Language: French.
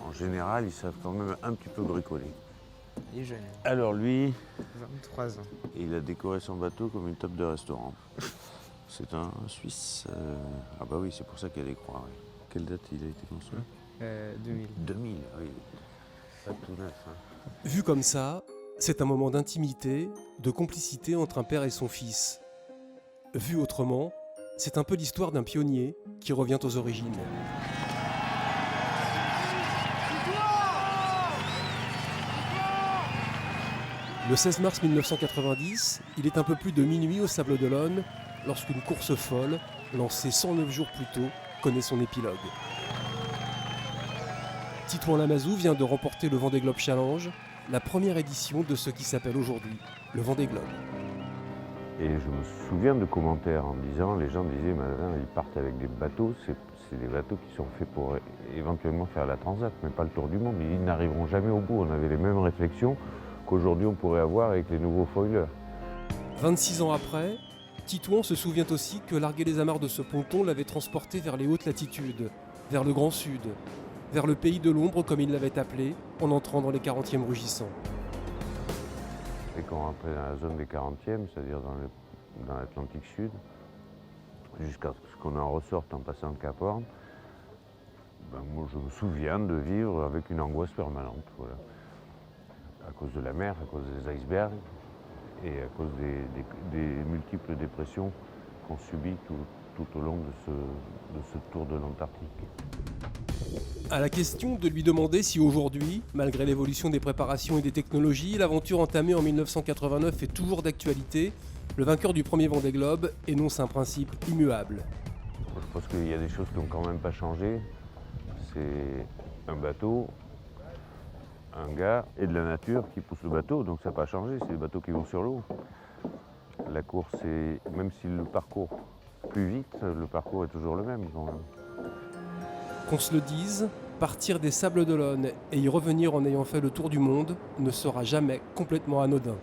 en général, ils savent quand même un petit peu bricoler. Il est jeune, Alors lui, 23 ans. il a décoré son bateau comme une table de restaurant. C'est un Suisse. Ah bah oui, c'est pour ça qu'il y a des croix. Oui. Quelle date il a été construit 2000. 2000, oui. Pas tout neuf. Hein. Vu comme ça, c'est un moment d'intimité, de complicité entre un père et son fils. Vu autrement, c'est un peu l'histoire d'un pionnier qui revient aux origines. Le 16 mars 1990, il est un peu plus de minuit au Sable d'Olonne lorsqu'une course folle, lancée 109 jours plus tôt, connaît son épilogue. Titouan Lamazou vient de remporter le Vendée Globe Challenge, la première édition de ce qui s'appelle aujourd'hui le Vendée Globe. Et je me souviens de commentaires en disant, les gens disaient, maintenant ils partent avec des bateaux, c'est des bateaux qui sont faits pour éventuellement faire la transat, mais pas le tour du monde. Ils n'arriveront jamais au bout. On avait les mêmes réflexions qu'aujourd'hui on pourrait avoir avec les nouveaux foilers. 26 ans après, Titouan se souvient aussi que larguer les amarres de ce ponton l'avait transporté vers les hautes latitudes, vers le Grand Sud, vers le pays de l'ombre comme il l'avait appelé, en entrant dans les 40e rugissants. Et quand on rentrait dans la zone des 40e, c'est-à-dire dans l'Atlantique Sud, jusqu'à ce qu'on en ressorte en passant le Cap Horn, moi je me souviens de vivre avec une angoisse permanente, voilà. À cause de la mer, à cause des icebergs et à cause des multiples dépressions qu'on subit tout au long de ce tour de l'Antarctique. À la question de lui demander si aujourd'hui, malgré l'évolution des préparations et des technologies, l'aventure entamée en 1989 est toujours d'actualité, le vainqueur du premier Vendée Globe énonce un principe immuable. Je pense qu'il y a des choses qui n'ont quand même pas changé. C'est un bateau, un gars et de la nature qui pousse le bateau, donc ça n'a pas changé, c'est des bateaux qui vont sur l'eau. La course, même si le parcours plus vite, le parcours est toujours le même quand même. Qu'on se le dise, partir des Sables d'Olonne et y revenir en ayant fait le tour du monde ne sera jamais complètement anodin.